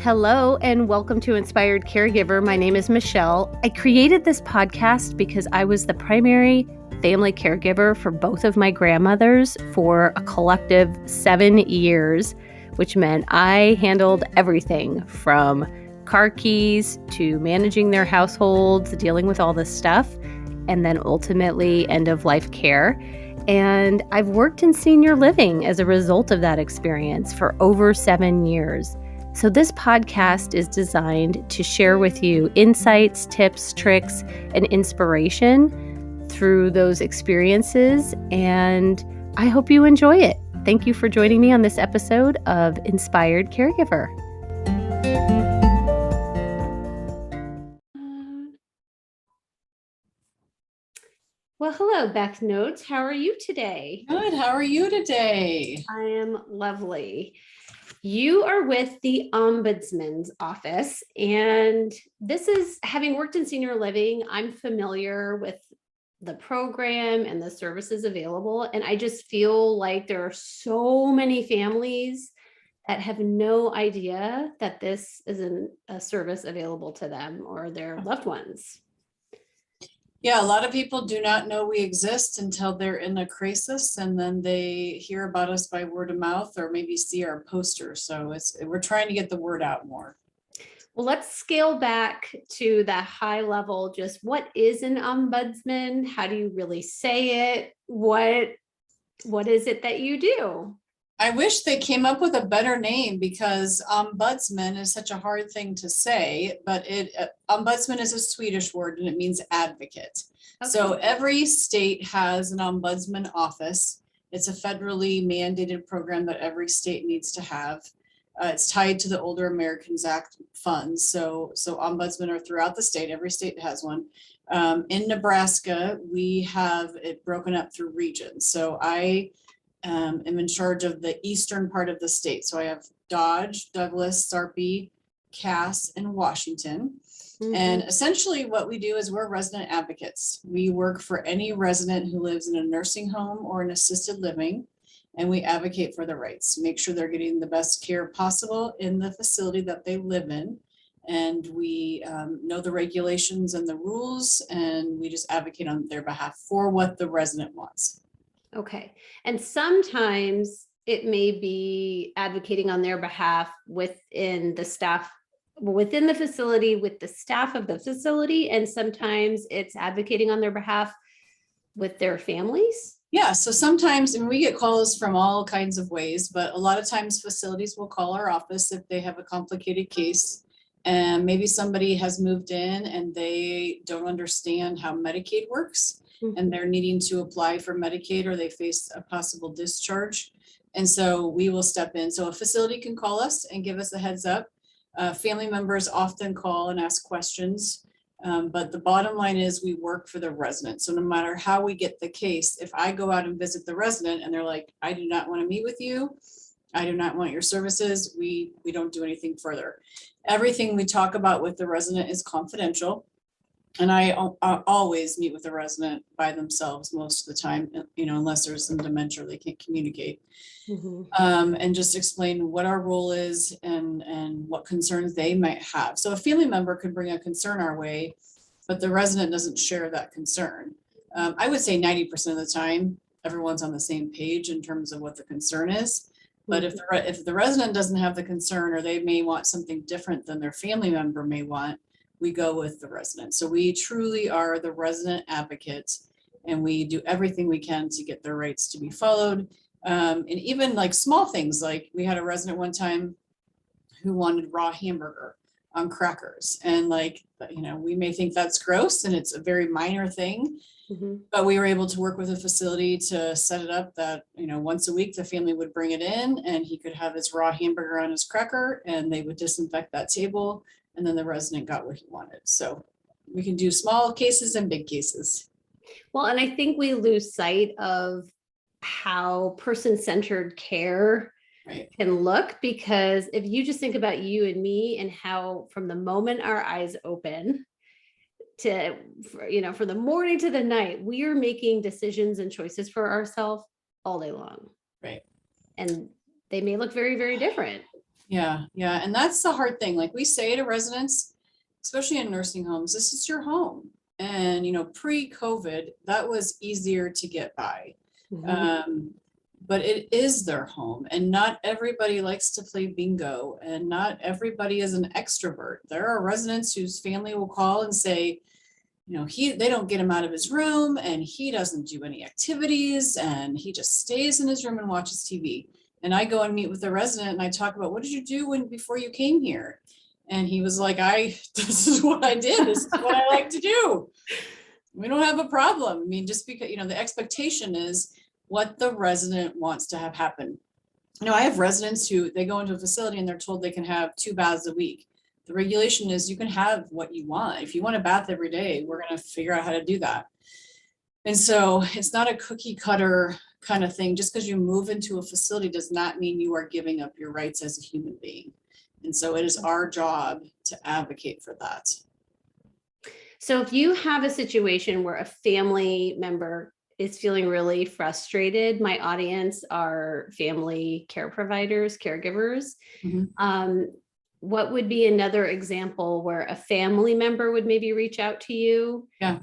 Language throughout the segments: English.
Hello and welcome to Inspired Caregiver. My name is Michelle. I created this podcast because I was the primary family caregiver for both of my grandmothers for a collective 7 years, which meant I handled everything from car keys to managing their households, dealing with all this stuff, and then ultimately end-of-life care. And I've worked in senior living as a result of that experience for over 7 years. So this podcast is designed to share with you insights, tips, tricks, and inspiration through those experiences, and I hope you enjoy it. Thank you for joining me on this episode of Inspired Caregiver. Well, hello, Beth Nodes. How are you today? Good. How are you today? I am lovely. You are with the Ombudsman's office, and this is, having worked in senior living, I'm familiar with the program and the services available, and I just feel like there are so many families that have no idea that this is a service available to them or their loved ones. Yeah, a lot of people do not know we exist until they're in a crisis, and then they hear about us by word of mouth or maybe see our posters. So we're trying to get the word out more. Well, let's scale back to that high level. Just what is an ombudsman? How do you really say it? What is it that you do? I wish they came up with a better name, because ombudsman is such a hard thing to say, but ombudsman is a Swedish word and it means advocate. Okay. So every state has an ombudsman office. It's a federally mandated program that every state needs to have. It's tied to the Older Americans Act funds. So ombudsmen are throughout the state. Every state has one. In Nebraska, we have it broken up through regions. So I am in charge of the eastern part of the state. So I have Dodge, Douglas, Sarpy, Cass, and Washington. Mm-hmm. And essentially what we do is we're resident advocates. We work for any resident who lives in a nursing home or an assisted living, and we advocate for their rights, make sure they're getting the best care possible in the facility that they live in. And we know the regulations and the rules, and we just advocate on their behalf for what the resident wants. Okay. And sometimes it may be advocating on their behalf within the staff, within the facility, with the staff of the facility. And sometimes it's advocating on their behalf with their families. Yeah. So sometimes, and we get calls from all kinds of ways, but a lot of times facilities will call our office if they have a complicated case. And maybe somebody has moved in and they don't understand how Medicaid works. Mm-hmm. And they're needing to apply for Medicaid, or they face a possible discharge. And so we will step in. So a facility can call us and give us a heads up. Family members often call and ask questions. But the bottom line is we work for the resident. So no matter how we get the case, if I go out and visit the resident and they're like, I do not want to meet with you, I do not want your services, we don't do anything further. Everything we talk about with the resident is confidential. And I always meet with the resident by themselves most of the time, unless there's some dementia or they can't communicate. Mm-hmm. And just explain what our role is and what concerns they might have. So a family member could bring a concern our way, but the resident doesn't share that concern. I would say 90% of the time, everyone's on the same page in terms of what the concern is. But if the resident doesn't have the concern, or they may want something different than their family member may want, we go with the resident. So we truly are the resident advocates, and we do everything we can to get their rights to be followed. And even like small things, like we had a resident one time who wanted raw hamburger on crackers. And we may think that's gross and it's a very minor thing, mm-hmm. but we were able to work with a facility to set it up that, once a week the family would bring it in and he could have his raw hamburger on his cracker, and they would disinfect that table. And then the resident got what he wanted. So we can do small cases and big cases. Well, and I think we lose sight of how person-centered care can look, because if you just think about you and me and how from the moment our eyes open to, from the morning to the night, we are making decisions and choices for ourselves all day long. Right. And they may look very, very different. Yeah, yeah. And that's the hard thing. Like we say to residents, especially in nursing homes, this is your home. And, pre-COVID, that was easier to get by. Mhm. Um, but it is their home, and not everybody likes to play bingo, and not everybody is an extrovert. There are residents whose family will call and say, they don't get him out of his room, and he doesn't do any activities, and he just stays in his room and watches TV. And I go and meet with the resident and I talk about, what did you do before you came here? And he was like, this is what I did. This is what I like to do. We don't have a problem. I mean, just because, the expectation is what the resident wants to have happen. I have residents who they go into a facility and they're told they can have 2 baths a week. The regulation is you can have what you want. If you want a bath every day, we're going to figure out how to do that. And so it's not a cookie cutter kind of thing. Just because you move into a facility does not mean you are giving up your rights as a human being. And so it is our job to advocate for that. So if you have a situation where a family member is feeling really frustrated, my audience are family care providers, caregivers. Mhm. What would be another example where a family member would maybe reach out to you? Yeah,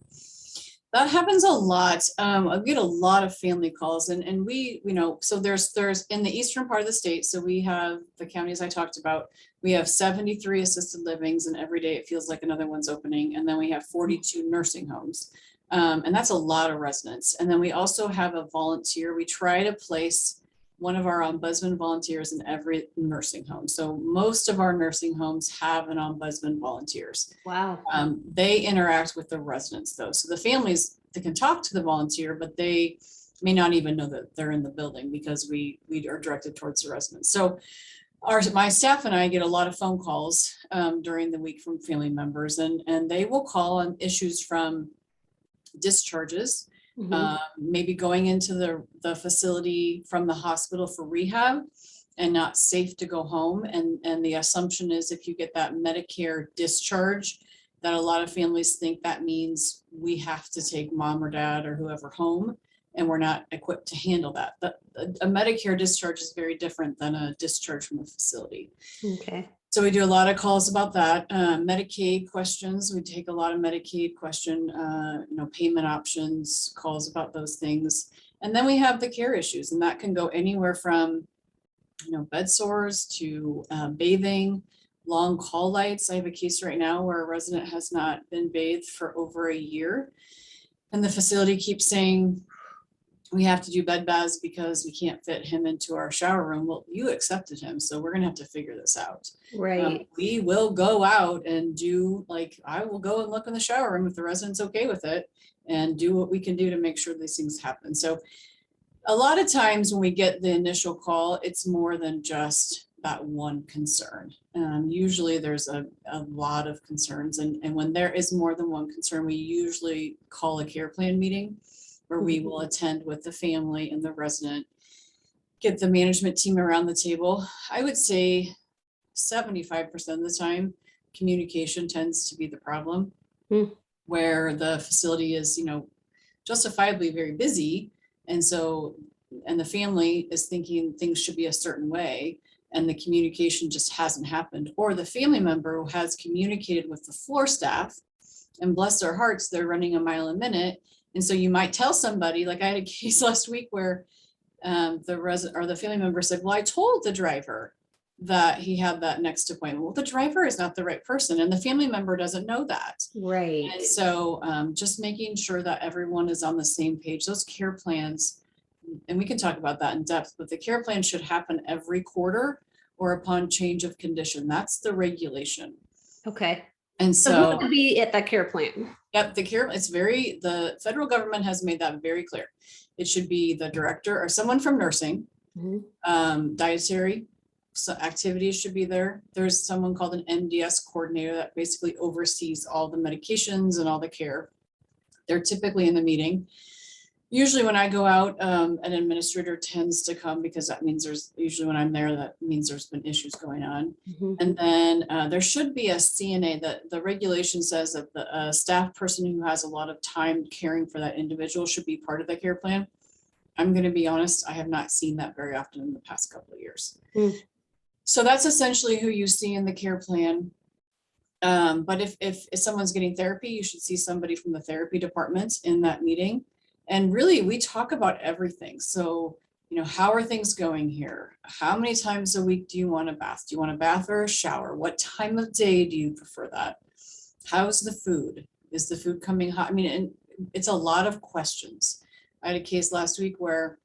that happens a lot. I get a lot of family calls, and we, so there's in the eastern part of the state. So we have the counties I talked about. We have 73 assisted livings, and every day it feels like another one's opening. And then we have 42 nursing homes, and that's a lot of residents. And then we also have a volunteer. We try to place one of our ombudsman volunteers in every nursing home. So most of our nursing homes have an ombudsman volunteers. Wow. They interact with the residents though. So the families, they can talk to the volunteer, but they may not even know that they're in the building because we are directed towards the residents. So my staff and I get a lot of phone calls during the week from family members, and they will call on issues from discharges, maybe going into the facility from the hospital for rehab and not safe to go home. And the assumption is if you get that Medicare discharge, that a lot of families think that means we have to take mom or dad or whoever home, and we're not equipped to handle that. But a Medicare discharge is very different than a discharge from a facility. Okay. So we do a lot of calls about that. Medicaid questions, we take a lot of Medicaid question, payment options, calls about those things. And then we have the care issues, and that can go anywhere from, bed sores to bathing, long call lights. I have a case right now where a resident has not been bathed for over a year. And the facility keeps saying, we have to do bed baths because we can't fit him into our shower room. Well, you accepted him, so we're gonna have to figure this out. Right. We will go out and do, I will go and look in the shower room if the resident's okay with it, and do what we can do to make sure these things happen. So a lot of times when we get the initial call, it's more than just that one concern. Usually there's a lot of concerns, and when there is more than one concern, we usually call a care plan meeting where we will attend with the family and the resident, get the management team around the table. I would say 75% of the time, communication tends to be the problem, where the facility is, justifiably very busy. And the family is thinking things should be a certain way, and the communication just hasn't happened. Or the family member has communicated with the floor staff, and bless their hearts, they're running a mile a minute. And so you might tell somebody, like I had a case last week where the family member said, well, I told the driver that he had that next appointment. Well, the driver is not the right person, and the family member doesn't know that. Right. And so just making sure that everyone is on the same page. Those care plans, and we can talk about that in depth, but the care plan should happen every quarter or upon change of condition. That's the regulation. Okay. And so who would be at that care plan? Yep, the federal government has made that very clear. It should be the director or someone from nursing, dietary activities should be there. There's someone called an MDS coordinator that basically oversees all the medications and all the care. They're typically in the meeting. Usually when I go out, an administrator tends to come because that means usually when I'm there, that means there's been issues going on. And then there should be a CNA. That the regulation says that the staff person who has a lot of time caring for that individual should be part of the care plan. I'm going to be honest, I have not seen that very often in the past couple of years. So that's essentially who you see in the care plan. But if someone's getting therapy, you should see somebody from the therapy department in that meeting. And really, we talk about everything. So, how are things going here? How many times a week do you want a bath? Do you want a bath or a shower? What time of day do you prefer that? How's the food? Is the food coming hot? I mean, and it's a lot of questions. I had a case last week where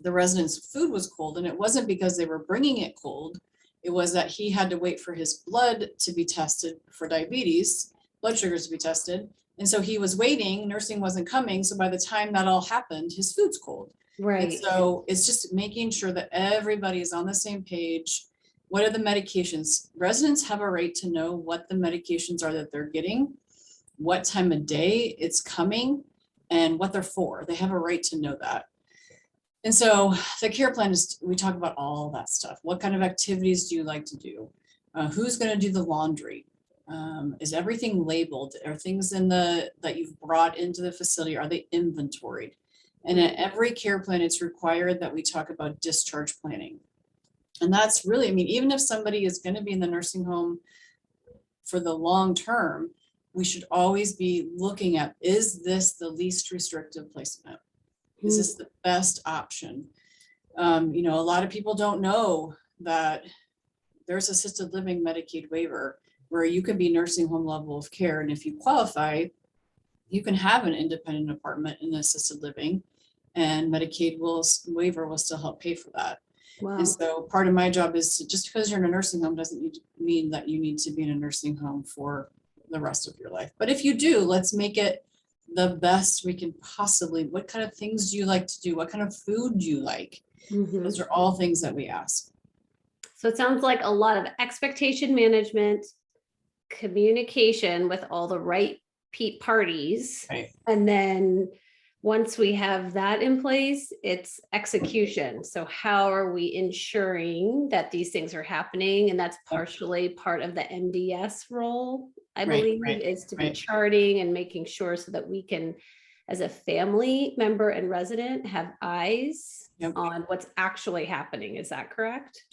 the resident's food was cold, and it wasn't because they were bringing it cold. It was that he had to wait for his blood to be tested for diabetes, blood sugars to be tested. And so he was waiting, nursing wasn't coming. So by the time that all happened, his food's cold. Right. And so it's just making sure that everybody is on the same page. What are the medications? Residents have a right to know what the medications are that they're getting, what time of day it's coming, and what they're for. They have a right to know that. And so the care plan is, we talk about all that stuff. What kind of activities do you like to do? Who's going to do the laundry? Is everything labeled? Are things that you've brought into the facility, are they inventoried? And at every care plan, it's required that we talk about discharge planning. And that's really, I mean, even if somebody is going to be in the nursing home for the long term, we should always be looking at, is this the least restrictive placement? Is this the best option? A lot of people don't know that there's assisted living Medicaid waiver where you can be nursing home level of care. And if you qualify, you can have an independent apartment in assisted living, and Medicaid waiver will still help pay for that. Wow. And so part of my job is just because you're in a nursing home doesn't mean that you need to be in a nursing home for the rest of your life. But if you do, let's make it the best we can possibly. What kind of things do you like to do? What kind of food do you like? Those are all things that we ask. So it sounds like a lot of expectation management, communication with all the right parties. Right. And then once we have that in place, it's execution. So how are we ensuring that these things are happening? And that's partially part of the MDS role, I believe, is to be charting and making sure so that we can, as a family member and resident, have eyes on what's actually happening. Is that correct?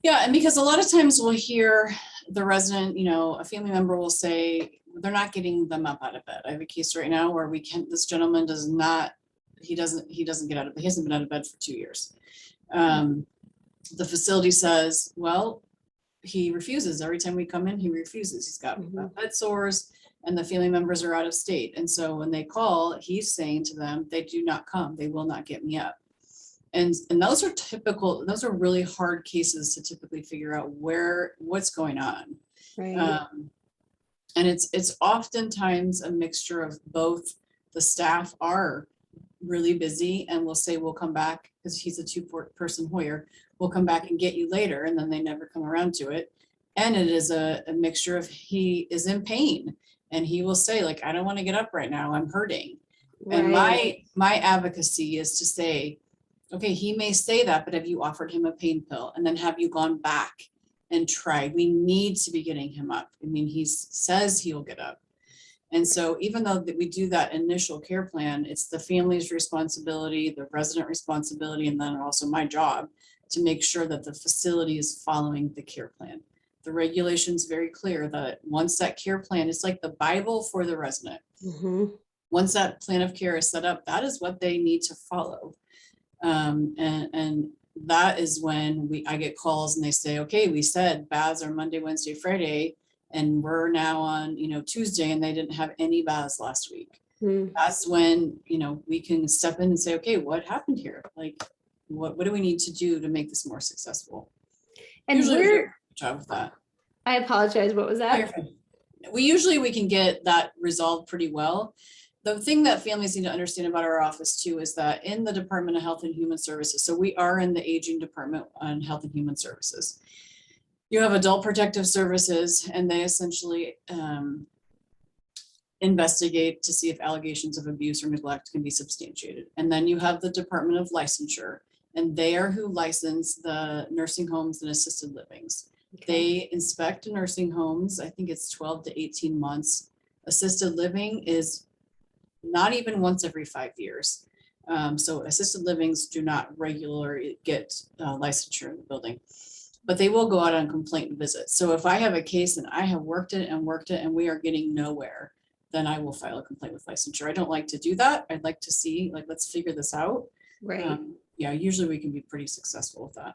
Yeah, and because a lot of times we'll hear the resident, a family member will say, they're not getting them up out of bed. I have a case right now where this gentleman doesn't get out of bed. He hasn't been out of bed for 2 years. The facility says, well, he refuses. Every time we come in, he refuses. He's got bed sores, and the family members are out of state. And so when they call, he's saying to them, they do not come. They will not get me up. And those are really hard cases to typically figure out what's going on. Right. And it's oftentimes a mixture of both. The staff are really busy and will say, we'll come back, because he's a 2-person Hoyer, we'll come back and get you later. And then they never come around to it. And it is a mixture of, he is in pain and he will say, like, I don't want to get up right now, I'm hurting. Right. And my advocacy is to say, okay, he may say that, but have you offered him a pain pill? And then have you gone back and tried? We need to be getting him up. I mean, he says he'll get up. And so even though that we do that initial care plan, it's the family's responsibility, the resident responsibility, and then also my job to make sure that the facility is following the care plan. The regulation is very clear that once that care plan, it's like the Bible for the resident. Once that plan of care is set up, that is what they need to follow. And that is when I get calls and they say, okay, we said baths are Monday, Wednesday, Friday, and we're now on, Tuesday, and they didn't have any baths last week. That's when, we can step in and say, okay, what happened here? Like, what do we need to do to make this more successful? And usually we do a good job with that. I apologize. What was that? We can get that resolved pretty well. The thing that families need to understand about our office too is that in the Department of Health and Human Services, so we are in the aging department on Health and Human Services. You have Adult Protective Services, and they essentially investigate to see if allegations of abuse or neglect can be substantiated. And then you have the Department of Licensure, and they are who license the nursing homes and assisted livings. Okay. They inspect nursing homes. I think it's 12 to 18 months. Assisted living is not even once every 5 years. So assisted livings do not regularly get licensure in the building. but they will go out on complaint visits. So if I have a case and I have worked it and we are getting nowhere, then I will file a complaint with licensure. I don't like to do that. I'd like to see, like, let's figure this out. Right. Yeah, usually we can be pretty successful with that.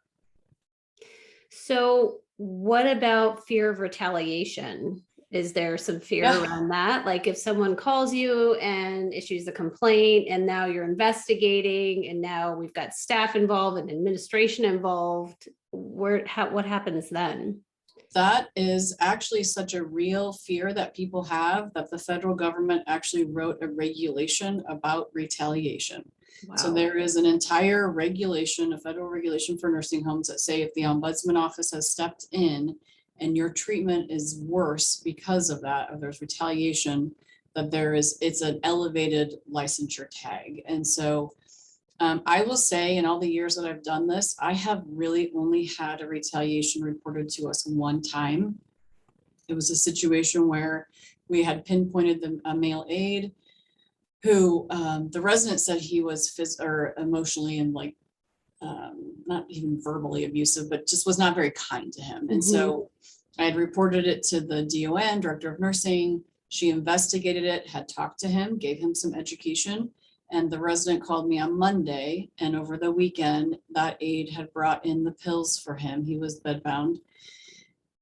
So what about fear of retaliation? Is there some fear around that? Like if someone calls you and issues a complaint and now you're investigating and now we've got staff involved and administration involved, what happens then? That is actually such a real fear that people have, that the federal government actually wrote a regulation about retaliation. Wow. So there is an entire regulation, a federal regulation for nursing homes that say if the ombudsman office has stepped in and your treatment is worse because of that, or there's retaliation, that it's an elevated licensure tag. And so I will say, in all the years that I've done this, I have really only had a retaliation reported to us one time. It was a situation where we had pinpointed a male aide who the resident said he was emotionally and not even verbally abusive, but just was not very kind to him. And so I had reported it to the DON, director of nursing. She investigated it, had talked to him, gave him some education. And the resident called me on Monday, and over the weekend, that aide had brought in the pills for him. He was bedbound,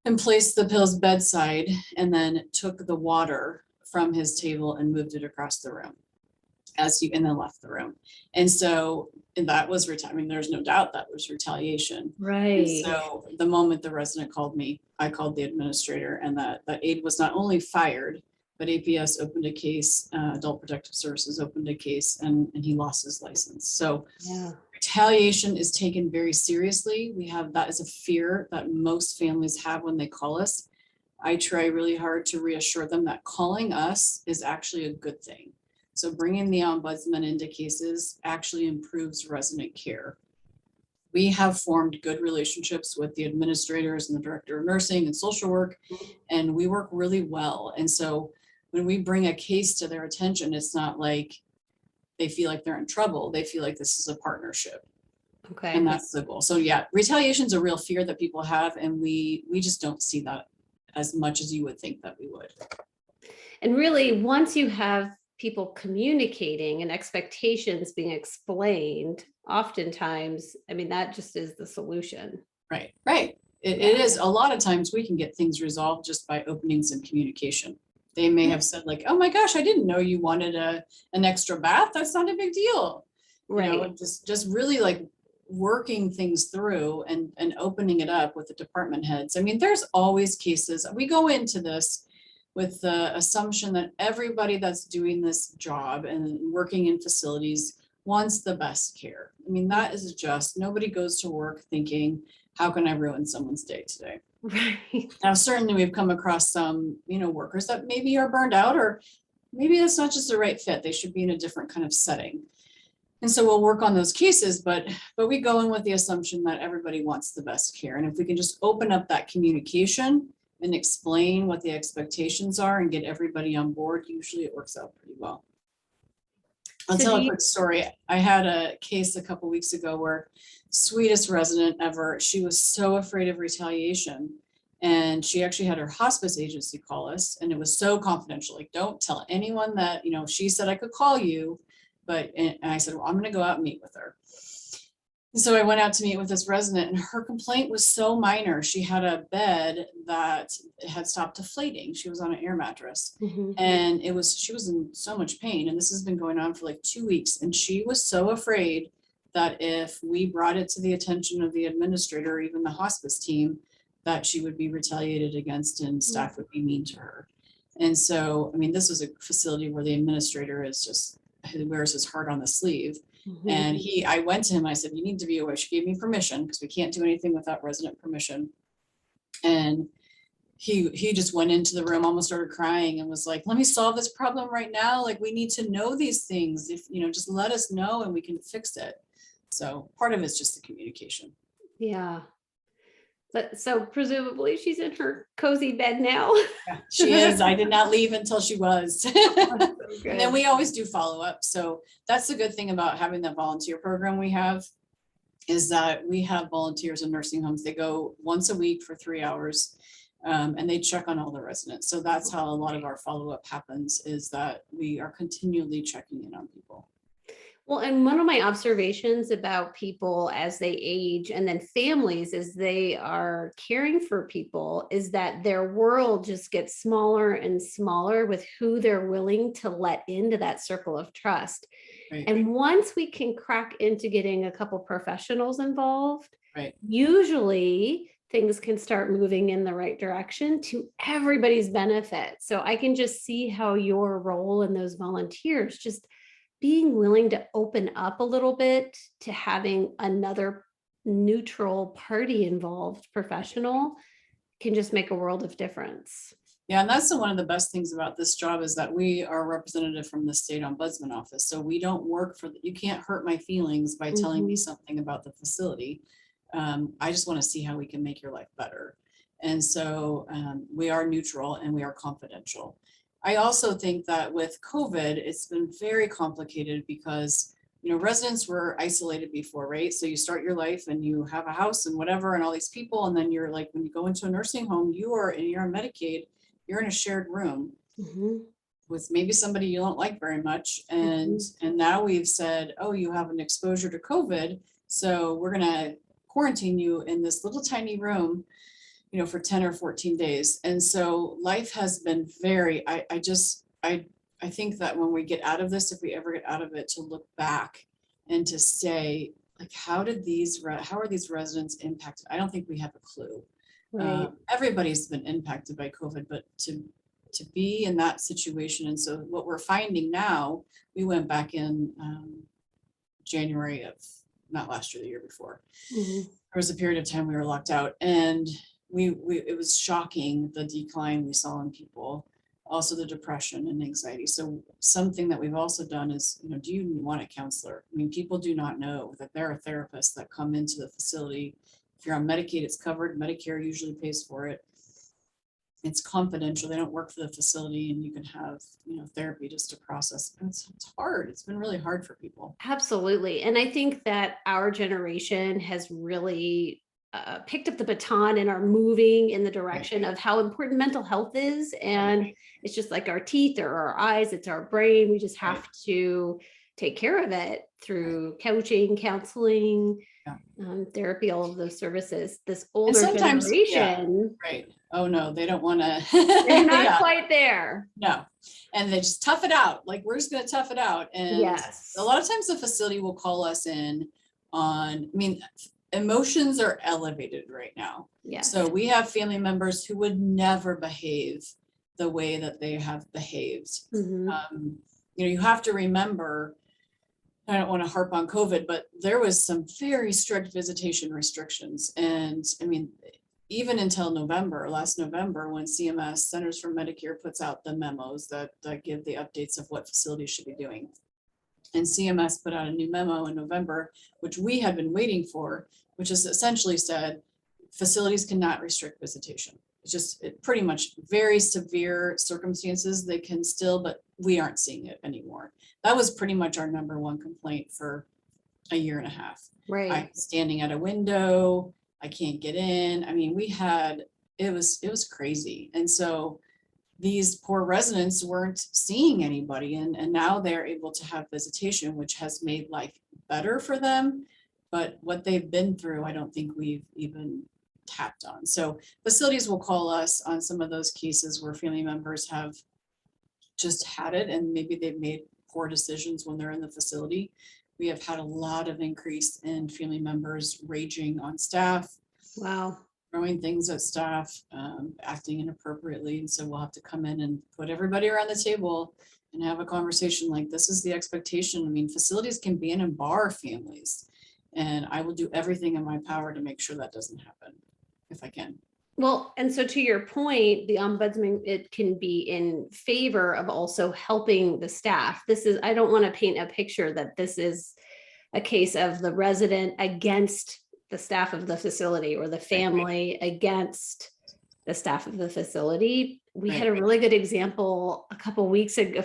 and placed the pills bedside, and then took the water from his table and moved it across the room and then left the room. And so, and that was there's no doubt that was retaliation. Right. And so the moment the resident called me, I called the administrator, and that aide was not only fired, but APS opened a case, Adult Protective Services opened a case, and he lost his license. So retaliation is taken very seriously. That is a fear that most families have when they call us. I try really hard to reassure them that calling us is actually a good thing. So bringing the ombudsman into cases actually improves resident care. We have formed good relationships with the administrators and the director of nursing and social work, and we work really well. And so when we bring a case to their attention, it's not like they feel like they're in trouble. They feel like this is a partnership. Okay. And that's the goal. So yeah, retaliation is a real fear that people have, and we just don't see that as much as you would think that we would. And really, once you have people communicating and expectations being explained, oftentimes, that just is the solution. Right. It is. A lot of times we can get things resolved just by opening some communication. They may have said like, oh my gosh, I didn't know you wanted an extra bath. That's not a big deal. Right. Just really like working things through and opening it up with the department heads. There's always cases. We go into this with the assumption that everybody that's doing this job and working in facilities wants the best care. That is just, nobody goes to work thinking, how can I ruin someone's day today? Right. Now, certainly we've come across some, workers that maybe are burned out, or maybe that's not just the right fit. They should be in a different kind of setting. And so we'll work on those cases, but we go in with the assumption that everybody wants the best care. And if we can just open up that communication and explain what the expectations are and get everybody on board, usually it works out pretty well. I'll tell a quick story. I had a case a couple weeks ago where sweetest resident ever, she was so afraid of retaliation, and she actually had her hospice agency call us, and it was so confidential, like, don't tell anyone that, she said I could call you, and I said, well, I'm going to go out and meet with her. And so I went out to meet with this resident, and her complaint was so minor. She had a bed that had stopped deflating. She was on an air mattress, and she was in so much pain. And this has been going on for like 2 weeks. And she was so afraid that if we brought it to the attention of the administrator or even the hospice team, that she would be retaliated against and staff would be mean to her. And so, this was a facility where the administrator wears his heart on the sleeve. And I went to him, I said, you need to be aware. She gave me permission, because we can't do anything without resident permission. And he just went into the room, almost started crying, and was like, let me solve this problem right now. Like, we need to know these things. If, just let us know and we can fix it. So part of it's just the communication. Yeah. But so presumably she's in her cozy bed now. Yeah, she is. I did not leave until she was. And then we always do follow up. So that's the good thing about having that volunteer program we have. is that we have volunteers in nursing homes. They go once a week for 3 hours, and they check on all the residents. So that's how a lot of our follow-up happens, is that we are continually checking in on people. Well, and one of my observations about people as they age and then families as they are caring for people is that their world just gets smaller and smaller with who they're willing to let into that circle of trust. Right. And once we can crack into getting a couple professionals involved, Right. usually things can start moving in the right direction to everybody's benefit. So I can just see how your role in those volunteers, just being willing to open up a little bit to having another neutral party involved professional, can just make a world of difference. Yeah, and that's one of the best things about this job, is that we are a representative from the State Ombudsman office. So we don't work for, you can't hurt my feelings by telling me something about the facility. I just want to see how we can make your life better. And so we are neutral and we are confidential. I also think that with COVID, it's been very complicated because, you know, residents were isolated before, right? So you start your life and you have a house and whatever, and all these people. And then you're like, when you go into a nursing home, you're on Medicaid, you're in a shared room with maybe somebody you don't like very much. And now we've said, oh, you have an exposure to COVID, so we're going to quarantine you in this little tiny room, you know, for 10 or 14 days. And so life has been very, I think that when we get out of this, if we ever get out of it, to look back and to say, like, how are these residents impacted? I don't think we have a clue. Right. Everybody's been impacted by COVID, but to be in that situation. And so what we're finding now, we went back in January of, not last year, the year before. There was a period of time we were locked out, and it was shocking, the decline we saw in people, also the depression and anxiety. So something that we've also done is, you know, do you want a counselor? I mean, people do not know that there are therapists that come into the facility. If you're on Medicaid, it's covered. Medicare usually pays for it. It's confidential. They don't work for the facility, and you can have, you know, therapy just to process. It's hard. It's been really hard for people. Absolutely. And I think that our generation has really picked up the baton and are moving in the direction of how important mental health is. And it's just like our teeth or our eyes, it's our brain. We just have to take care of it through coaching, counseling, therapy, all of those services. This older generation. Right. Oh no, they don't want to. They're not quite there. No. And they just tough it out. Like, we're just going to tough it out. And a lot of times the facility will call us in on, I mean, emotions are elevated right now. Yes. So we have family members who would never behave the way that they have behaved. You know, you have to remember, I don't want to harp on COVID, but there was some very strict visitation restrictions. And I mean, even until last November, when CMS, Centers for Medicare, puts out the memos that give the updates of what facilities should be doing. And CMS put out a new memo in November, which we had been waiting for, which is essentially said, facilities cannot restrict visitation. It's just pretty much very severe circumstances they can still, but we aren't seeing it anymore. That was pretty much our number one complaint for a year and a half. Right. I'm standing at a window, I can't get in. I mean, it was crazy. And so these poor residents weren't seeing anybody, and now they're able to have visitation, which has made life better for them. But what they've been through, I don't think we've even tapped on. So facilities will call us on some of those cases where family members have just had it, and maybe they've made poor decisions when they're in the facility. We have had a lot of increase in family members raging on staff. Wow. Throwing things at staff, acting inappropriately. And so we'll have to come in and put everybody around the table and have a conversation like, this is the expectation. I mean, facilities can be in and bar families, and I will do everything in my power to make sure that doesn't happen if I can. Well, and so to your point, the ombudsman, it can be in favor of also helping the staff. I don't want to paint a picture that this is a case of the resident against the staff of the facility or the family against the staff of the facility. We had a really good example a couple weeks ago,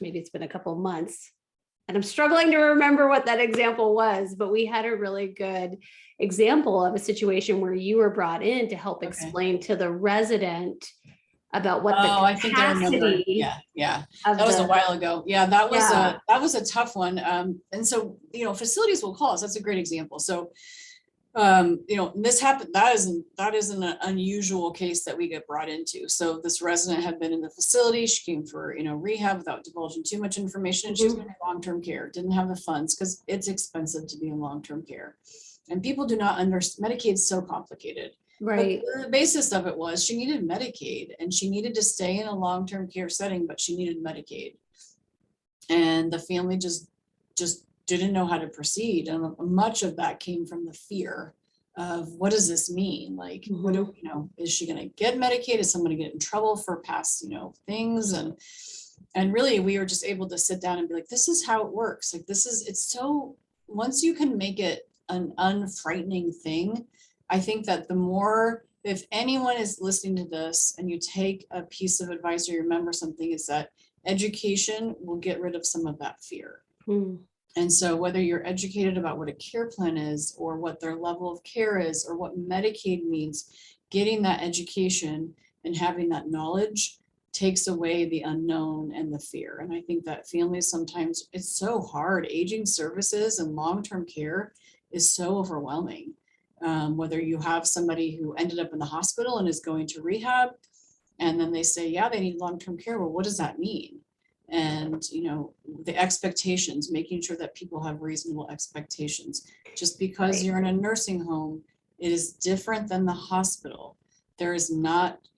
maybe it's been a couple months. and I'm struggling to remember what that example was, but we had a really good example of a situation where you were brought in to help explain to the resident about what the I think I remember. capacity Yeah. That was a while ago. Yeah, that was a tough one. And so, facilities will call us. That's a great example. So, this happened. That isn't an unusual case that we get brought into. So this resident had been in the facility. She came for, rehab without divulging too much information. And she was in long-term care, didn't have the funds because it's expensive to be in long-term care. And people do not understand, Medicaid's so complicated. Right. But the basis of it was she needed Medicaid and she needed to stay in a long-term care setting, but she needed Medicaid. And the family just didn't know how to proceed. And much of that came from the fear of what does this mean? Like, what do is she going to get Medicaid? Is someone going to get in trouble for past, things? And really we were just able to sit down and be like, this is how it works. Like, it's so, once you can make it an unfrightening thing, I think that the more, if anyone is listening to this and you take a piece of advice or you remember something, is that education will get rid of some of that fear. And so whether you're educated about what a care plan is or what their level of care is or what Medicaid means, getting that education and having that knowledge takes away the unknown and the fear. And I think that families sometimes, it's so hard. Aging services and long-term care is so overwhelming. Whether you have somebody who ended up in the hospital and is going to rehab, and then they say, yeah, they need long-term care. Well, what does that mean? And, the expectations, making sure that people have reasonable expectations. Just because you're in a nursing home, it is different than the hospital. You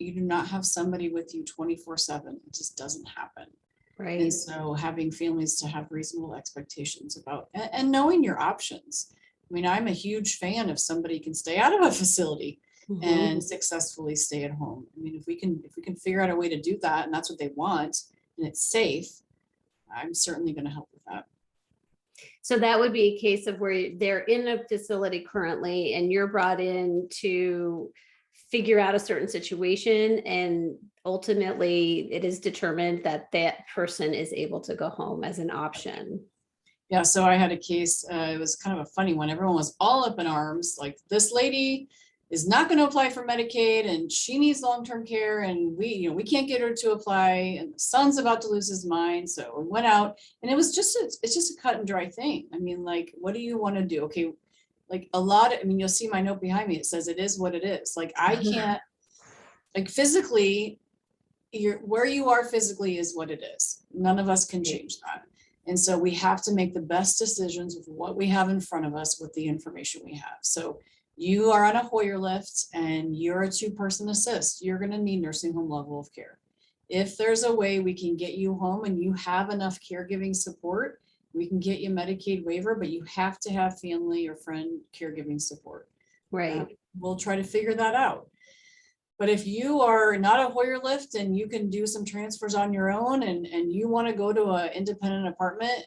do not have somebody with you 24/7. It just doesn't happen. Right. And so having families to have reasonable expectations about, and knowing your options. I mean, I'm a huge fan if somebody can stay out of a facility and successfully stay at home. I mean, if we can figure out a way to do that, and that's what they want, and it's safe, I'm certainly going to help with that. So that would be a case of where they're in a facility currently and you're brought in to figure out a certain situation, and ultimately it is determined that that person is able to go home as an option. Yeah, so I had a case, it was kind of a funny one. Everyone was all up in arms, like, this lady is not going to apply for Medicaid and she needs long-term care, and we can't get her to apply, and the son's about to lose his mind. So we went out, and it's just a cut and dry thing. I mean, like, what do you want to do? Okay, like you'll see my note behind me. It says it is what it is. Like, I can't, like, physically, where you are physically is what it is. None of us can change that. And so we have to make the best decisions with what we have in front of us with the information we have. So you are on a Hoyer lift and you're a 2-person assist, you're going to need nursing home level of care. If there's a way we can get you home and you have enough caregiving support, we can get you Medicaid waiver, but you have to have family or friend caregiving support. Right. We'll try to figure that out. But if you are not a Hoyer lift and you can do some transfers on your own and you want to go to an independent apartment,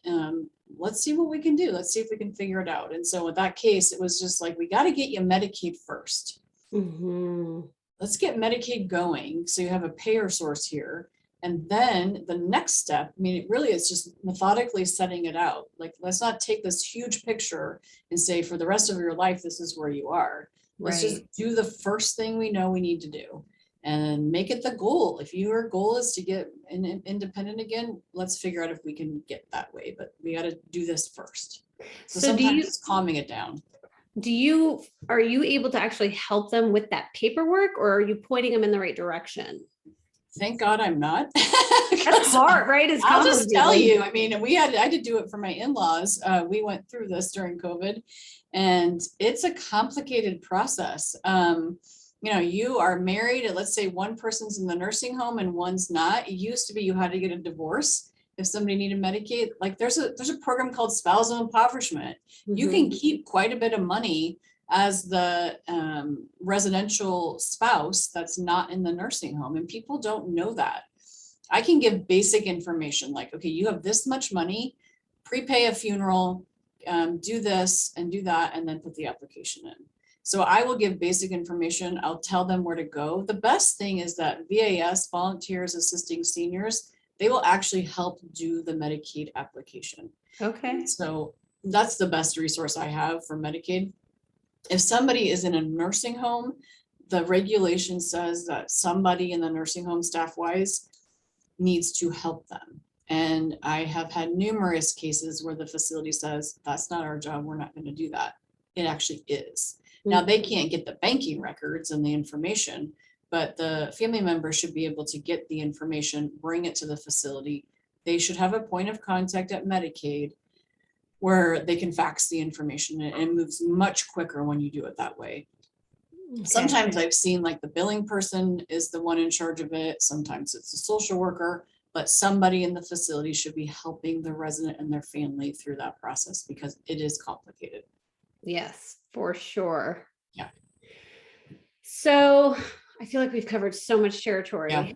let's see what we can do. Let's see if we can figure it out. And so with that case, it was just like, we got to get you Medicaid first. Let's get Medicaid going so you have a payer source here. And then the next step, I mean, it really is just methodically setting it out. Like, let's not take this huge picture and say, for the rest of your life, this is where you are. Let's just do the first thing we know we need to do and make it the goal. If your goal is to get independent again, let's figure out if we can get that way, but we got to do this first. So sometimes it's calming it down. Are you able to actually help them with that paperwork, or are you pointing them in the right direction? Thank God I'm not. That's hard, right? I'll just tell you, I mean, I had to do it for my in-laws. We went through this during COVID, and it's a complicated process. You are married, and let's say one person's in the nursing home and one's not. It used to be you had to get a divorce if somebody needed Medicaid. Like, there's a program called spousal impoverishment. You can keep quite a bit of money as the residential spouse that's not in the nursing home, and people don't know that. I can give basic information like, okay, you have this much money, prepay a funeral, do this and do that, and then put the application in. So I will give basic information. I'll tell them where to go. The best thing is that VAS, Volunteers Assisting Seniors, they will actually help do the Medicaid application. Okay. So that's the best resource I have for Medicaid. If somebody is in a nursing home, the regulation says that somebody in the nursing home staff-wise needs to help them. And I have had numerous cases where the facility says, that's not our job, we're not going to do that. It actually is. Now, they can't get the banking records and the information, but the family member should be able to get the information, bring it to the facility. They should have a point of contact at Medicaid where they can fax the information, and it moves much quicker when you do it that way. Okay. Sometimes I've seen like the billing person is the one in charge of it. Sometimes it's a social worker, but somebody in the facility should be helping the resident and their family through that process because it is complicated. Yes, for sure. Yeah. So I feel like we've covered so much territory. Yeah.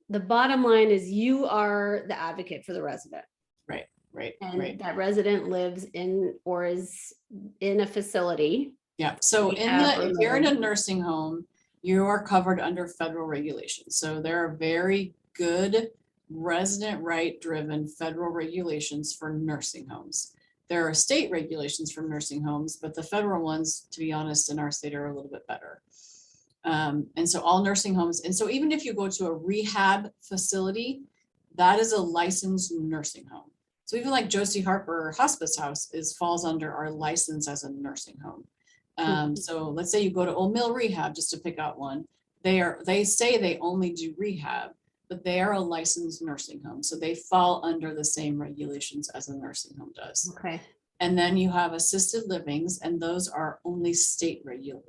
The bottom line is you are the advocate for the resident. Right. And that resident lives in or is in a facility. Yeah. So if you're in a nursing home, you are covered under federal regulations. So there are very good resident right driven federal regulations for nursing homes. There are state regulations for nursing homes, but the federal ones, to be honest, in our state are a little bit better. And so all nursing homes, and so even if you go to a rehab facility, that is a licensed nursing home. So even like Josie Harper Hospice House falls under our license as a nursing home. So let's say you go to Old Mill Rehab, just to pick out one. They say they only do rehab, but they are a licensed nursing home. So they fall under the same regulations as a nursing home does. Okay. And then you have assisted livings, and those are only state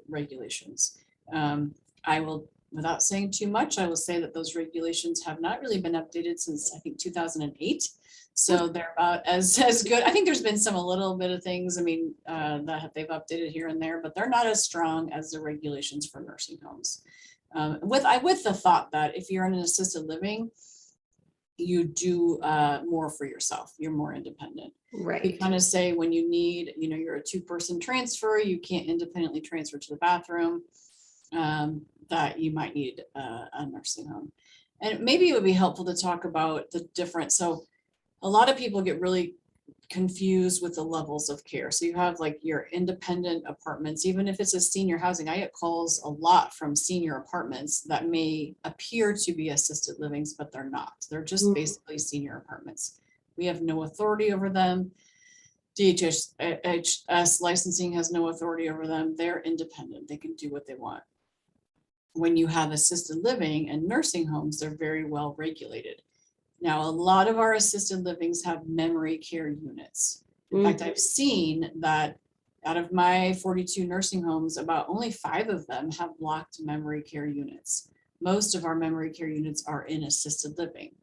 regulations. I will, without saying too much, I will say that those regulations have not really been updated since I think 2008. So they're about as good. I think there's been a little bit of things, I mean, that they've updated here and there, but they're not as strong as the regulations for nursing homes. With the thought that if you're in an assisted living, you do more for yourself. You're more independent. Right. You kind of say when you need, you're a 2-person transfer, you can't independently transfer to the bathroom, that you might need a nursing home. And maybe it would be helpful to talk about the difference. So a lot of people get really confused with the levels of care. So you have like your independent apartments, even if it's a senior housing. I get calls a lot from senior apartments that may appear to be assisted livings, but they're not. They're just basically senior apartments. We have no authority over them. DHS licensing has no authority over them. They're independent. They can do what they want. When you have assisted living and nursing homes, they're very well regulated. Now, a lot of our assisted livings have memory care units. In fact, I've seen that out of my 42 nursing homes, about only 5 of them have locked memory care units. Most of our memory care units are in assisted living.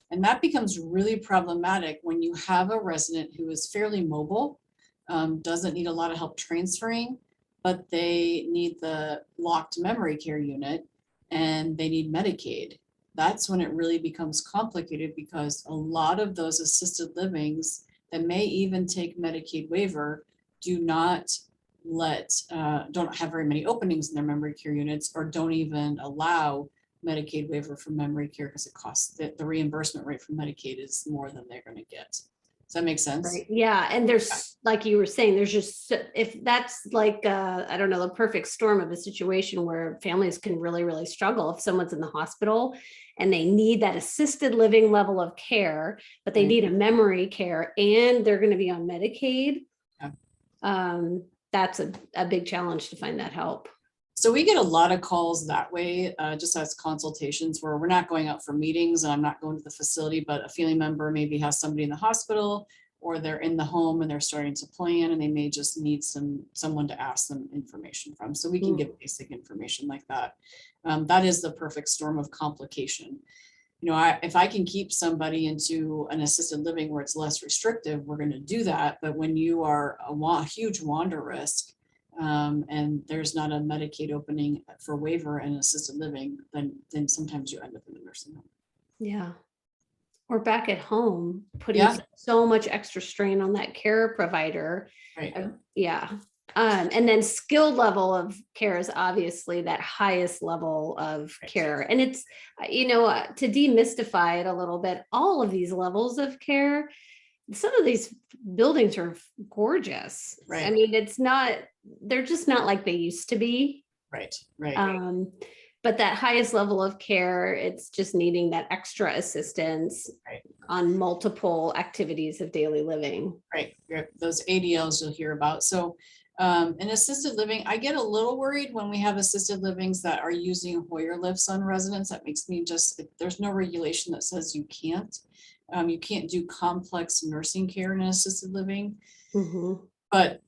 And that becomes really problematic when you have a resident who is fairly mobile, doesn't need a lot of help transferring, but they need the locked memory care unit and they need Medicaid. That's when it really becomes complicated because a lot of those assisted livings that may even take Medicaid waiver don't have very many openings in their memory care units, or don't even allow Medicaid waiver for memory care because it costs the reimbursement rate for Medicaid is more than they're going to get. Does that make sense? Right. Yeah. And there's, like you were saying, there's just, if that's like, I don't know, the perfect storm of a situation where families can really, really struggle if someone's in the hospital and they need that assisted living level of care, but they need a memory care and they're going to be on Medicaid. Yeah. That's a big challenge to find that help. So we get a lot of calls that way, just as consultations where we're not going out for meetings and I'm not going to the facility, but a family member maybe has somebody in the hospital or they're in the home and they're starting to plan and they may just need someone to ask them information from. So we can give basic information like that. That is the perfect storm of complication. If I can keep somebody into an assisted living where it's less restrictive, we're going to do that. But when you are a huge wander risk, and there's not a Medicaid opening for waiver and assisted living, then sometimes you end up in the nursing home. Yeah. Or back at home, putting so much extra strain on that care provider. Right. Yeah. And then skilled level of care is obviously that highest level of care. And it's, to demystify it a little bit, all of these levels of care, some of these buildings are gorgeous. Right. I mean, they're just not like they used to be. Right. But that highest level of care, it's just needing that extra assistance on multiple activities of daily living. Right. Those ADLs you'll hear about. So in assisted living, I get a little worried when we have assisted livings that are using Hoyer lifts on residents. That makes me there's no regulation that says you can't. You can't do complex nursing care in assisted living. Mm-hmm. But,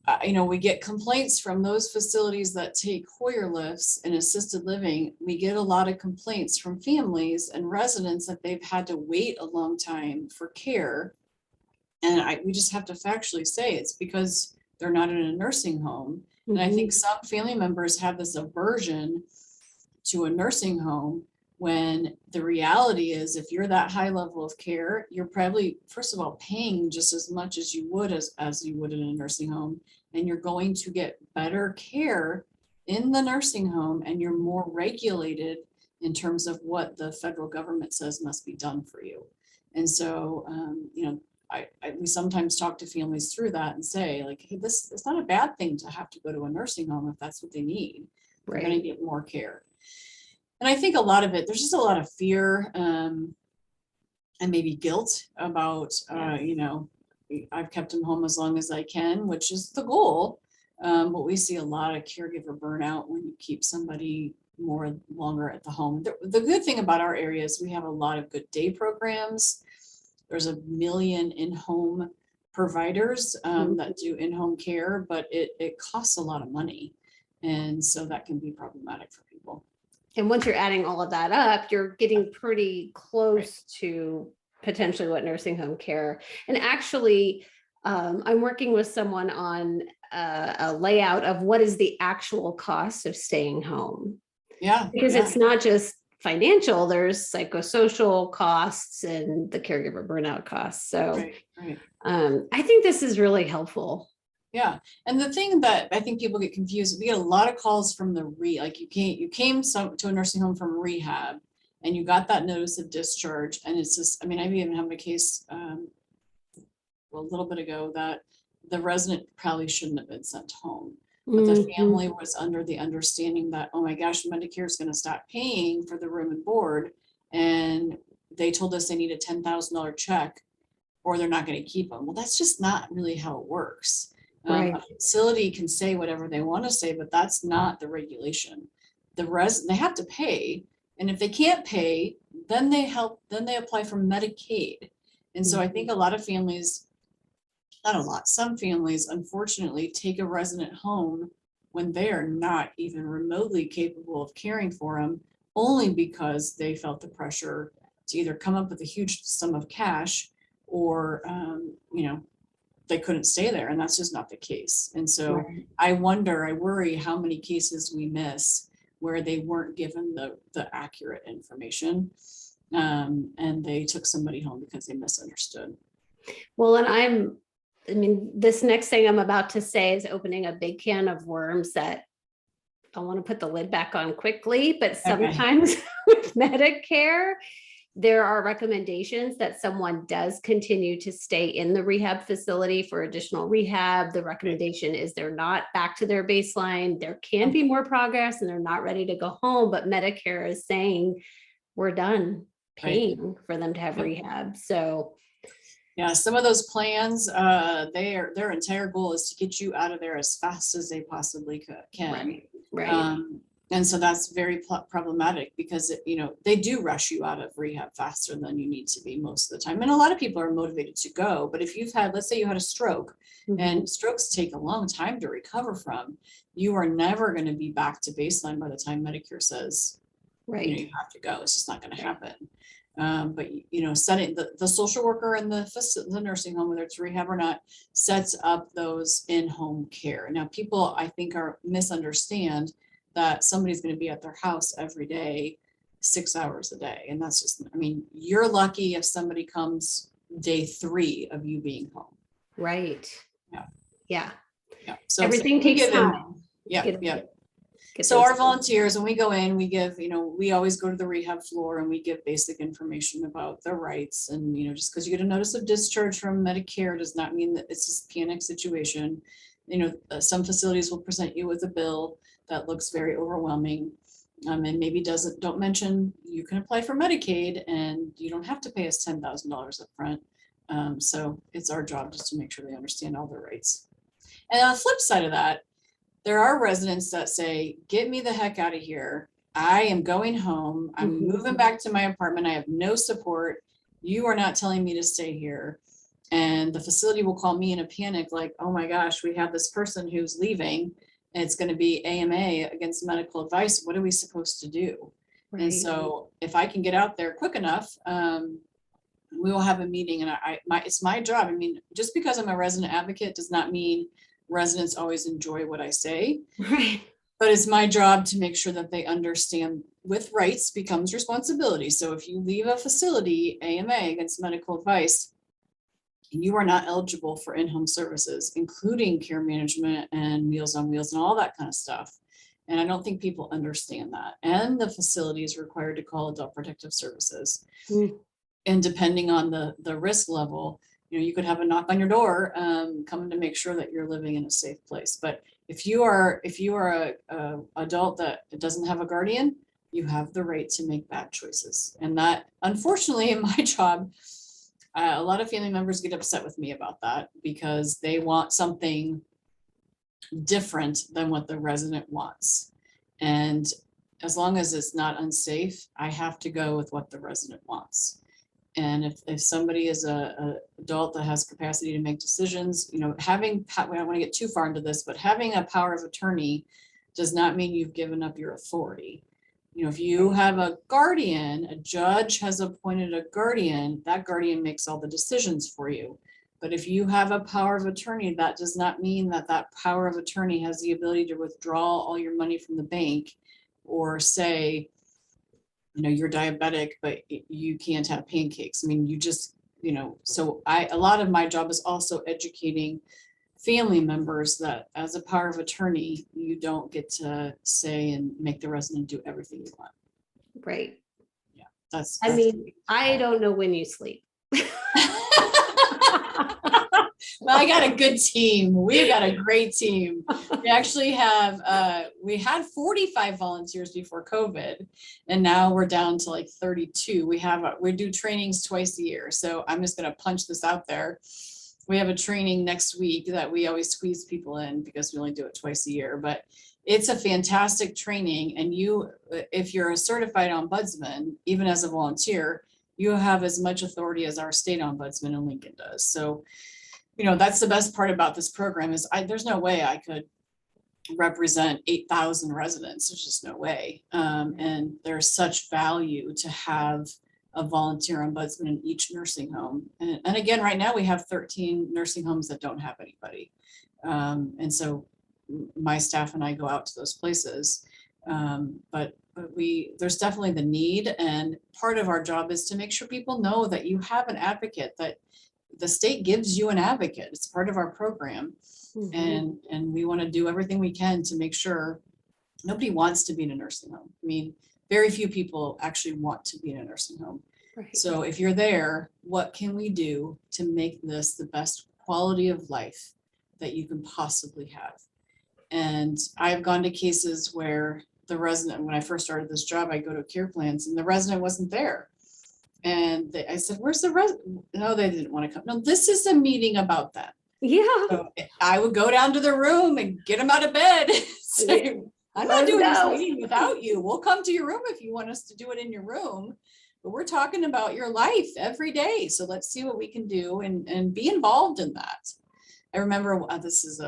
we get complaints from those facilities that take Hoyer lifts in assisted living. We get a lot of complaints from families and residents that they've had to wait a long time for care. And we just have to factually say it's because they're not in a nursing home. And I think some family members have this aversion to a nursing home, when the reality is, if you're that high level of care, you're probably, first of all, paying just as much as you would as you would in a nursing home, and you're going to get better care in the nursing home, and you're more regulated in terms of what the federal government says must be done for you. And so, we sometimes talk to families through that and say, like, hey, it's not a bad thing to have to go to a nursing home if that's what they need. They're going to get more care. And I think a lot of it, there's just a lot of fear and maybe guilt about, I've kept them home as long as I can, which is the goal. But we see a lot of caregiver burnout when you keep somebody longer at the home. The good thing about our area is we have a lot of good day programs. There's 1 million in-home providers that do in-home care, but it costs a lot of money. And so that can be problematic for people. And once you're adding all of that up, you're getting pretty close to potentially what nursing home care. And actually, I'm working with someone on a layout of what is the actual cost of staying home. Yeah. Because it's not just financial, there's psychosocial costs and the caregiver burnout costs. So I think this is really helpful. Yeah. And the thing that I think people get confused, we get a lot of calls from you came to a nursing home from rehab and you got that notice of discharge. And it's just, I've even had a case a little bit ago that the resident probably shouldn't have been sent home. But the family was under the understanding that, oh my gosh, Medicare is going to stop paying for the room and board. And they told us they need a $10,000 check or they're not going to keep them. Well, that's just not really how it works. A facility can say whatever they want to say, but that's not the regulation. They have to pay. And if they can't pay, then they apply for Medicaid. And so I think a lot of families, some families unfortunately take a resident home when they are not even remotely capable of caring for them, only because they felt the pressure to either come up with a huge sum of cash or, they couldn't stay there, and that's just not the case. And so I worry how many cases we miss where they weren't given the accurate information and they took somebody home because they misunderstood. Well, and this next thing I'm about to say is opening a big can of worms that I want to put the lid back on quickly, but sometimes with Medicare, there are recommendations that someone does continue to stay in the rehab facility for additional rehab. The recommendation is they're not back to their baseline. There can be more progress and they're not ready to go home, but Medicare is saying we're done paying for them to have rehab. So yeah, some of those plans, their entire goal is to get you out of there as fast as they possibly can. And so that's very problematic because, they do rush you out of rehab faster than you need to be most of the time. And a lot of people are motivated to go. But if let's say you had a stroke, and strokes take a long time to recover from, you are never going to be back to baseline by the time Medicare says, you have to go. It's just not going to happen. But setting the social worker and the nursing home, whether it's rehab or not, sets up those in-home care. Now, people I think misunderstand that somebody's going to be at their house every day, 6 hours a day. And that's just, you're lucky if somebody comes day 3 of you being home. Right. Yeah. Yeah. So Everything we takes give in. time. Yeah, Get- yeah. get So those our things. volunteers, when we go in, we give, we always go to the rehab floor and we give basic information about their rights. And, just because you get a notice of discharge from Medicare does not mean that it's a panic situation. Some facilities will present you with a bill that looks very overwhelming. And maybe don't mention you can apply for Medicaid and you don't have to pay us $10,000 up front. So it's our job just to make sure they understand all their rights. And on the flip side of that, there are residents that say, get me the heck out of here. I am going home. I'm moving back to my apartment. I have no support. You are not telling me to stay here. And the facility will call me in a panic, like, oh my gosh, we have this person who's leaving and it's going to be AMA against medical advice. What are we supposed to do? Right. And so if I can get out there quick enough, we will have a meeting, and it's my job. I mean, just because I'm a resident advocate does not mean residents always enjoy what I say. Right. But it's my job to make sure that they understand with rights becomes responsibility. So if you leave a facility, AMA against medical advice, you are not eligible for in-home services, including care management and Meals on Wheels and all that kind of stuff. And I don't think people understand that. And the facility is required to call Adult Protective Services. And depending on the risk level, you could have a knock on your door coming to make sure that you're living in a safe place. But if you are a adult that doesn't have a guardian, you have the right to make bad choices. And that, unfortunately, in my job, a lot of family members get upset with me about that because they want something different than what the resident wants. And as long as it's not unsafe, I have to go with what the resident wants. And if somebody is a adult that has capacity to make decisions, I don't want to get too far into this, but having a power of attorney does not mean you've given up your authority. If you have a guardian, a judge has appointed a guardian, that guardian makes all the decisions for you. But if you have a power of attorney, that does not mean that power of attorney has the ability to withdraw all your money from the bank or say, you're diabetic, but you can't have pancakes. I mean, so a lot of my job is also educating family members that as a power of attorney, you don't get to say and make the resident do everything you want. Right. Yeah. That's I don't know when you sleep. Well, I got a good team. We've got a great team. We actually have, we had 45 volunteers before COVID, and now we're down to like 32. We do trainings twice a year. So I'm just going to punch this out there. We have a training next week that we always squeeze people in because we only do it twice a year, but it's a fantastic training. And if you're a certified ombudsman, even as a volunteer, you have as much authority as our state ombudsman in Lincoln does. So that's the best part about this program is there's no way I could represent 8,000 residents. There's just no way. And there's such value to have a volunteer ombudsman in each nursing home. And again, right now we have 13 nursing homes that don't have anybody. And so my staff and I go out to those places. But there's definitely the need. And part of our job is to make sure people know that you have an advocate, that the state gives you an advocate. It's part of our program. And we want to do everything we can to make sure nobody wants to be in a nursing home. I mean, very few people actually want to be in a nursing home. Right. So if you're there, what can we do to make this the best quality of life that you can possibly have? And I've gone to cases where the resident, when I first started this job, I go to care plans and the resident wasn't there. And I said, where's the resident? No, they didn't want to come. No, this is a meeting about that. Yeah. So I would go down to the room and get them out of bed. Say, I'm not doing this meeting without you. We'll come to your room if you want us to do it in your room. But we're talking about your life every day. So let's see what we can do and be involved in that. I remember, this is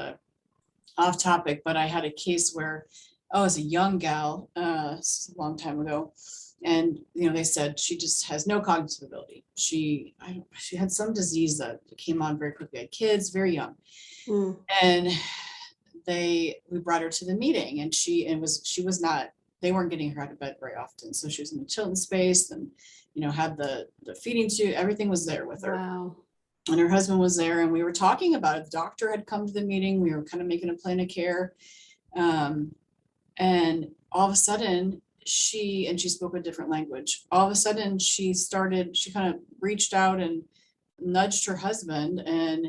off topic, but I had a case where, it was a young gal, a long time ago. And, they said she just has no cognitive ability. She had some disease that came on very quickly, had kids, very young. And we brought her to the meeting and they weren't getting her out of bed very often. So she was in the children's space and, had the feeding tube, everything was there with her. Wow. and her husband was there, and we were talking about it. The doctor had come to the meeting. We were kind of making a plan of care. And all of a sudden she spoke a different language. All of a sudden she kind of reached out and nudged her husband, and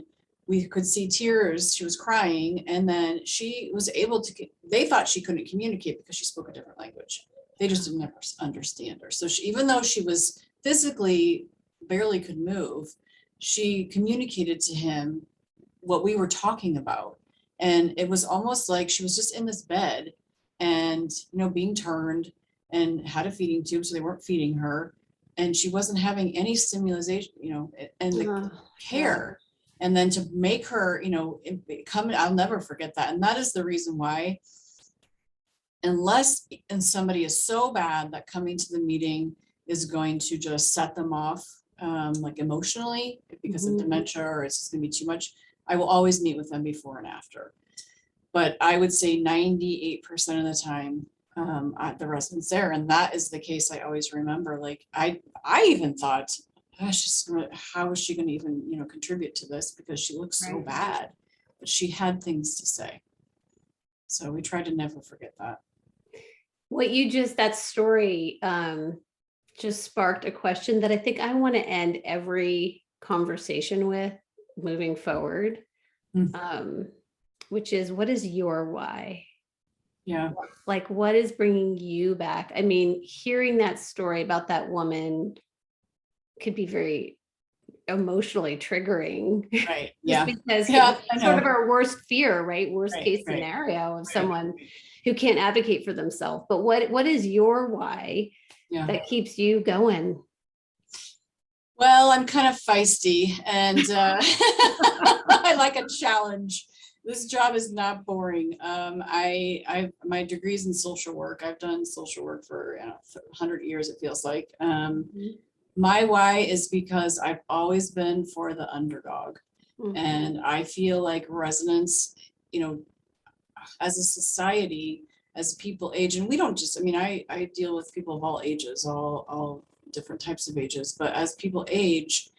we could see tears. She was crying. And then she was able to, they thought she couldn't communicate because she spoke a different language. They just didn't ever understand her. So even though she was physically barely could move, she communicated to him what we were talking about. And it was almost like she was just in this bed and, being turned and had a feeding tube, so they weren't feeding her. And she wasn't having any stimulation, and the care. And then to make her, I'll never forget that. And that is the reason why, unless somebody is so bad that coming to the meeting is going to just set them off, like emotionally because of dementia, or it's just gonna be too much, I will always meet with them before and after. But I would say 98% of the time, the residents there, and that is the case. I always remember, like, I even thought, gosh, how is she going to even, contribute to this, because she looks so bad, but she had things to say. So we try to never forget that. That story just sparked a question that I think I want to end every conversation with moving forward. Which is, what is your why? Yeah. Like, what is bringing you back? I mean, hearing that story about that woman could be very emotionally triggering. Right. Yeah. Because it's sort of our worst fear, right? Worst case scenario of someone who can't advocate for themselves. But what is your why that keeps you going? Well, I'm kind of feisty, and I like a challenge. This job is not boring. My degree's in social work. I've done social work for 100 years, it feels like. My why is because I've always been for the underdog. And I feel like residents, as a society, as people age, and we don't just, I deal with people of all ages, all different types of ages, but as people age,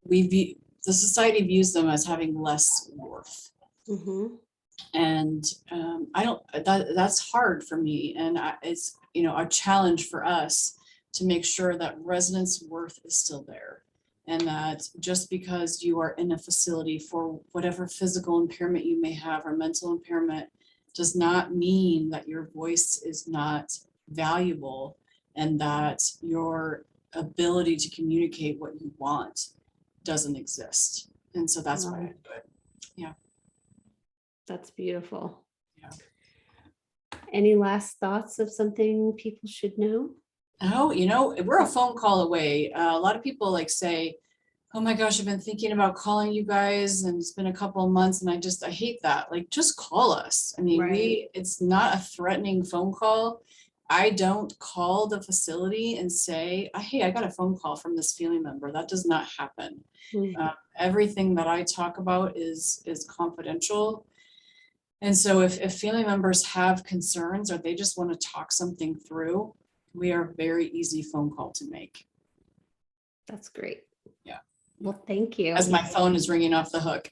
the society views them as having less worth. And that's hard for me. And it's, a challenge for us to make sure that residents' worth is still there. And that just because you are in a facility for whatever physical impairment you may have or mental impairment does not mean that your voice is not valuable, and that your ability to communicate what you want doesn't exist. And so that's why I do it. Yeah. That's beautiful. Yeah. Any last thoughts of something people should know? Oh, we're a phone call away. A lot of people say, oh my gosh, I've been thinking about calling you guys, and it's been a couple of months, and I hate that. Just call us. It's not a threatening phone call. I don't call the facility and say, hey, I got a phone call from this family member. That does not happen. Everything that I talk about is confidential. And so if family members have concerns, or they just want to talk something through, we are a very easy phone call to make. That's great. Yeah. Well, thank you. As my phone is ringing off the hook.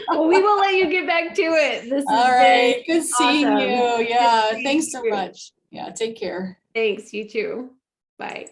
Well, we will let you get back to it. All right. Good seeing awesome. you. Yeah. Thanks so much. Yeah. Take care. Thanks. You too. Bye.